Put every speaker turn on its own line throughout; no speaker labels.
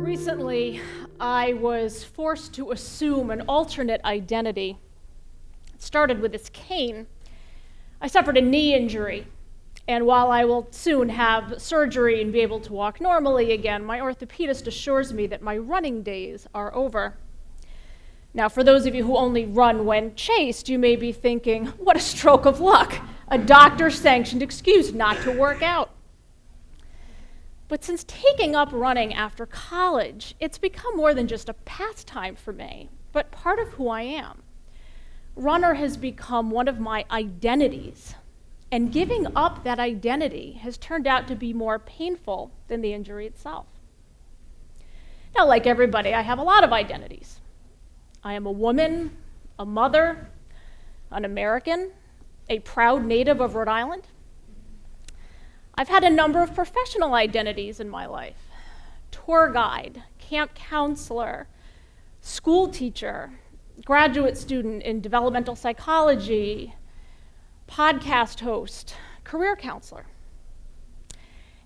Recently, I was forced to assume an alternate identity. It started with this cane. I suffered a knee injury, and while I will soon have surgery and be able to walk normally again, my orthopedist assures me that my running days are over. Now, for those of you who only run when chased, you may be thinking, what a stroke of luck, a doctor-sanctioned excuse not to work out. But since taking up running after college, it's become more than just a pastime for me, but part of who I am. Runner has become one of my identities, and giving up that identity has turned out to be more painful than the injury itself. Now, like everybody, I have a lot of identities. I am a woman, a mother, an American, a proud native of Rhode Island. I've had a number of professional identities in my life: tour guide, camp counselor, school teacher, graduate student in developmental psychology, podcast host, career counselor.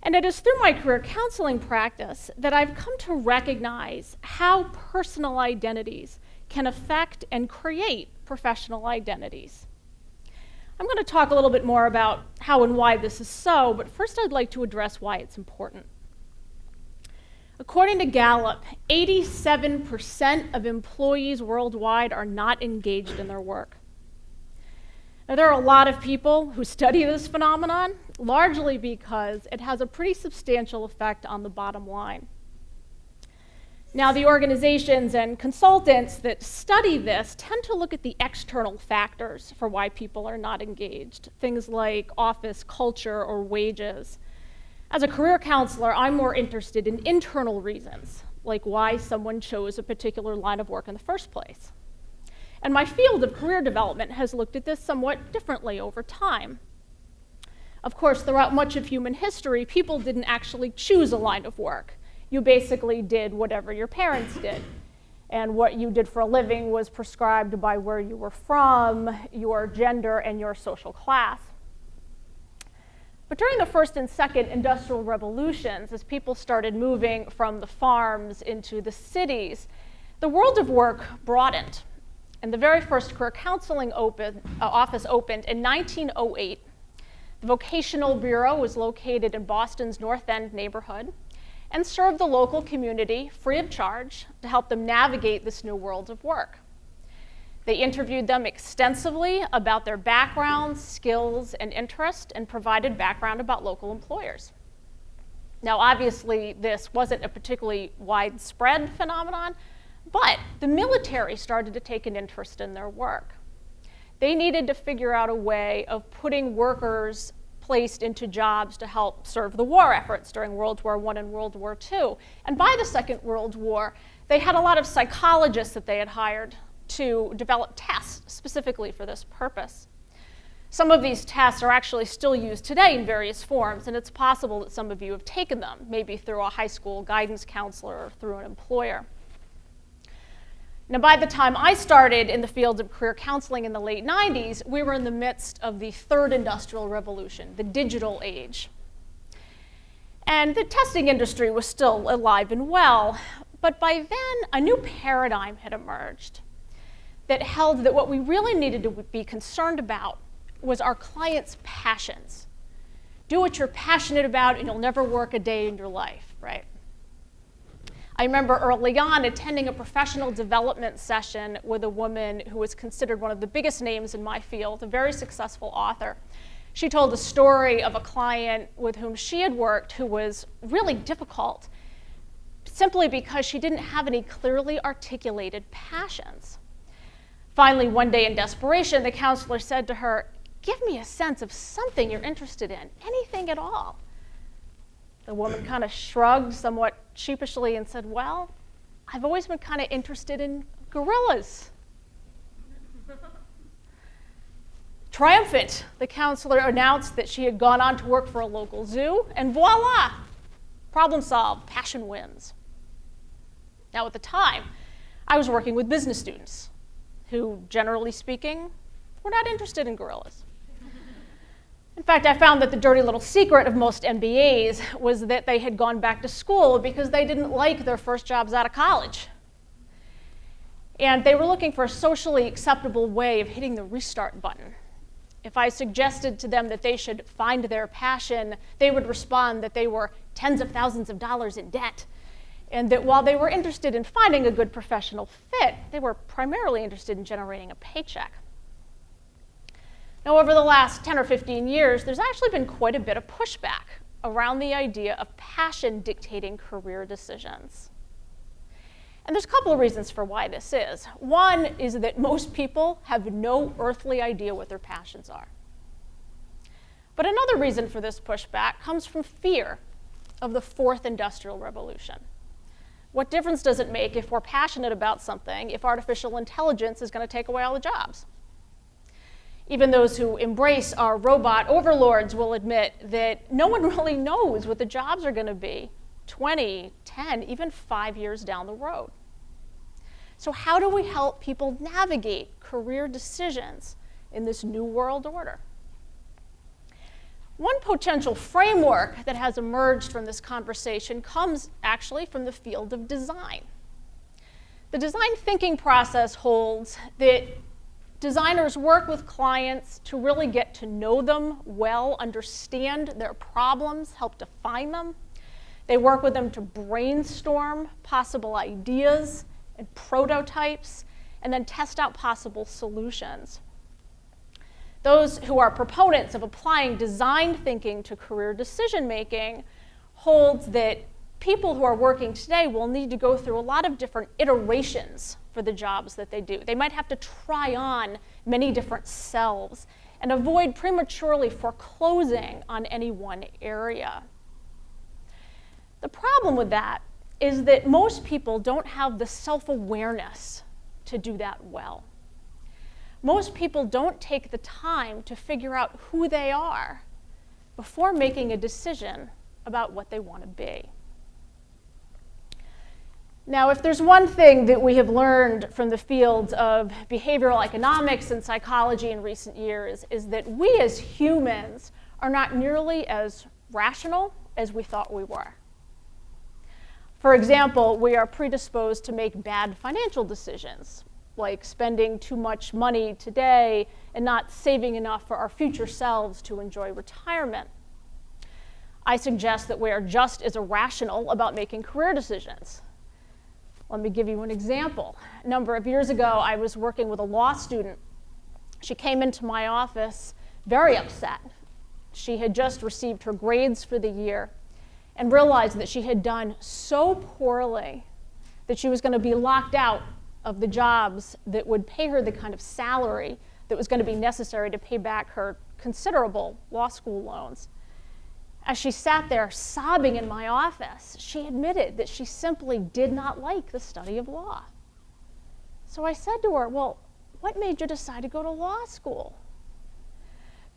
And it is through my career counseling practice that I've come to recognize how personal identities can affect and create professional identities. I'm going to talk a little bit more about how and why this is so, but first I'd like to address why it's important. According to Gallup, 87% of employees worldwide are not engaged in their work. Now, there are a lot of people who study this phenomenon, largely because it has a pretty substantial effect on the bottom line. Now, the organizations and consultants that study this tend to look at the external factors for why people are not engaged, things like office culture or wages. As a career counselor, I'm more interested in internal reasons, like why someone chose a particular line of work in the first place. And my field of career development has looked at this somewhat differently over time. Of course, throughout much of human history, people didn't actually choose a line of work. You basically did whatever your parents did. And what you did for a living was prescribed by where you were from, your gender, and your social class. But during the first and second industrial revolutions, as people started moving from the farms into the cities, the world of work broadened. And the very first career counseling office opened in 1908. The Vocational Bureau was located in Boston's North End neighborhood and served the local community free of charge to help them navigate this new world of work. They interviewed them extensively about their backgrounds, skills, and interest, and provided background about local employers. Now, obviously, this wasn't a particularly widespread phenomenon, but the military started to take an interest in their work. They needed to figure out a way of putting workers placed into jobs to help serve the war efforts during World War I and World War II. And by the Second World War, they had a lot of psychologists that they had hired to develop tests specifically for this purpose. Some of these tests are actually still used today in various forms, and it's possible that some of you have taken them, maybe through a high school guidance counselor or through an employer. Now, by the time I started in the field of career counseling in the late 90s, we were in the midst of the third industrial revolution, the digital age. And the testing industry was still alive and well, but by then, a new paradigm had emerged that held that what we really needed to be concerned about was our clients' passions. Do what you're passionate about and you'll never work a day in your life, right? I remember early on attending a professional development session with a woman who was considered one of the biggest names in my field, a very successful author. She told a story of a client with whom she had worked who was really difficult, simply because she didn't have any clearly articulated passions. Finally, one day in desperation, the counselor said to her, "Give me a sense of something you're interested in, anything at all." The woman kind of shrugged somewhat sheepishly and said, "Well, I've always been kind of interested in gorillas." Triumphant, the counselor announced that she had gone on to work for a local zoo, and voila, problem solved, passion wins. Now, at the time, I was working with business students who, generally speaking, were not interested in gorillas. fact, I found that the dirty little secret of most MBAs was that they had gone back to school because they didn't like their first jobs out of college. And they were looking for a socially acceptable way of hitting the restart button. If I suggested to them that they should find their passion, they would respond that they were tens of thousands of dollars in debt, and that while they were interested in finding a good professional fit, they were primarily interested in generating a paycheck. Now, over the last 10 or 15 years, there's actually been quite a bit of pushback around the idea of passion dictating career decisions. And there's a couple of reasons for why this is. One is that most people have no earthly idea what their passions are. But another reason for this pushback comes from fear of the fourth industrial revolution. What difference does it make if we're passionate about something if artificial intelligence is going to take away all the jobs? Even those who embrace our robot overlords will admit that no one really knows what the jobs are going to be 20, 10, even 5 years down the road. So how do we help people navigate career decisions in this new world order? One potential framework that has emerged from this conversation comes actually from the field of design. The design thinking process holds that designers work with clients to really get to know them well, understand their problems, help define them. They work with them to brainstorm possible ideas and prototypes, and then test out possible solutions. Those who are proponents of applying design thinking to career decision making holds that people who are working today will need to go through a lot of different iterations for the jobs that they do. They might have to try on many different selves and avoid prematurely foreclosing on any one area. The problem with that is that most people don't have the self-awareness to do that well. Most people don't take the time to figure out who they are before making a decision about what they want to be. Now, if there's one thing that we have learned from the fields of behavioral economics and psychology in recent years is that we as humans are not nearly as rational as we thought we were. For example, we are predisposed to make bad financial decisions, like spending too much money today and not saving enough for our future selves to enjoy retirement. I suggest that we are just as irrational about making career decisions. Let me give you an example. A number of years ago, I was working with a law student. She came into my office very upset. She had just received her grades for the year and realized that she had done so poorly that she was going to be locked out of the jobs that would pay her the kind of salary that was going to be necessary to pay back her considerable law school loans. As she sat there sobbing in my office, she admitted that she simply did not like the study of law. So I said to her, well, what made you decide to go to law school?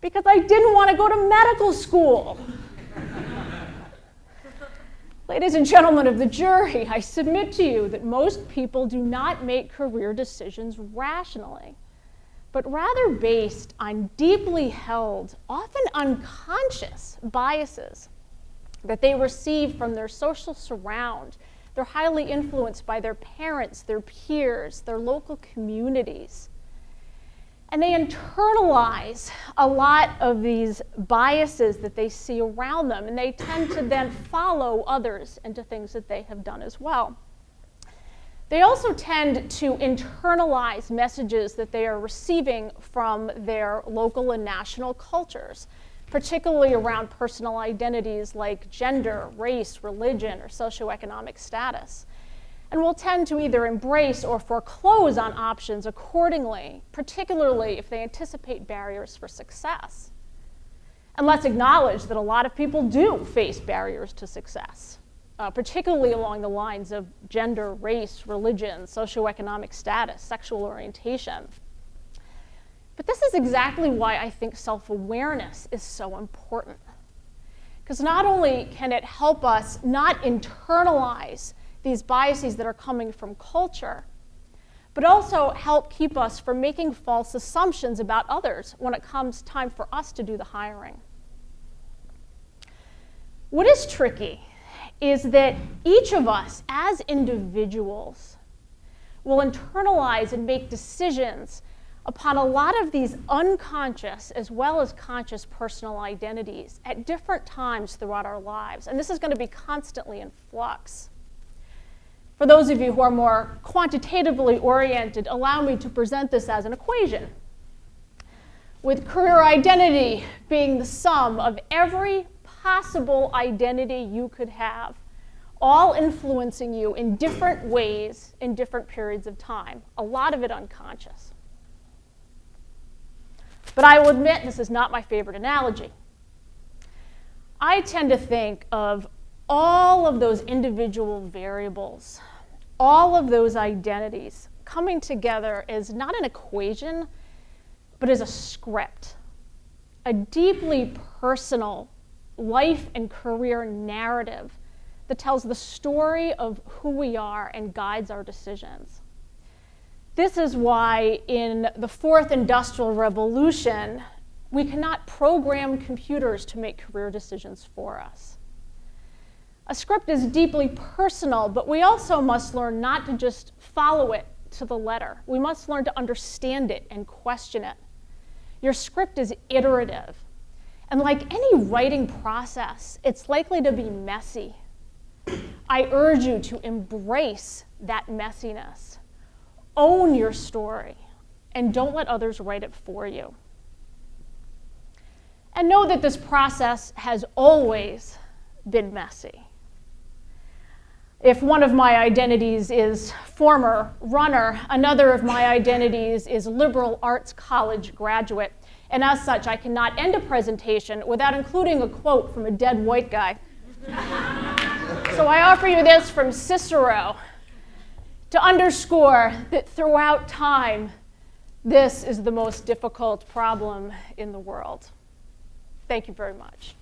Because I didn't want to go to medical school. Ladies and gentlemen of the jury, I submit to you that most people do not make career decisions rationally, but rather based on deeply held, often unconscious biases that they receive from their social surround. They're highly influenced by their parents, their peers, their local communities. And they internalize a lot of these biases that they see around them, and they tend to then follow others into things that they have done as well. They also tend to internalize messages that they are receiving from their local and national cultures, particularly around personal identities like gender, race, religion, or socioeconomic status, and will tend to either embrace or foreclose on options accordingly, particularly if they anticipate barriers for success. And let's acknowledge that a lot of people do face barriers to success, particularly along the lines of gender, race, religion, socioeconomic status, sexual orientation. But this is exactly why I think self-awareness is so important. Because not only can it help us not internalize these biases that are coming from culture, but also help keep us from making false assumptions about others when it comes time for us to do the hiring. What is tricky is that each of us as individuals will internalize and make decisions upon a lot of these unconscious as well as conscious personal identities at different times throughout our lives. And this is going to be constantly in flux. For those of you who are more quantitatively oriented, allow me to present this as an equation, with career identity being the sum of every possible identity you could have, all influencing you in different ways in different periods of time, a lot of it unconscious. But I will admit this is not my favorite analogy. I tend to think of all of those individual variables, all of those identities coming together as not an equation, but as a script, a deeply personal life and career narrative that tells the story of who we are and guides our decisions. This is why in the fourth industrial revolution, we cannot program computers to make career decisions for us. A script is deeply personal, but we also must learn not to just follow it to the letter. We must learn to understand it and question it. Your script is iterative. And like any writing process, it's likely to be messy. I urge you to embrace that messiness. Own your story, and don't let others write it for you. And know that this process has always been messy. If one of my identities is former runner, another of my identities is liberal arts college graduate, and as such, I cannot end a presentation without including a quote from a dead white guy. So I offer you this from Cicero, to underscore that throughout time, this is the most difficult problem in the world. Thank you very much.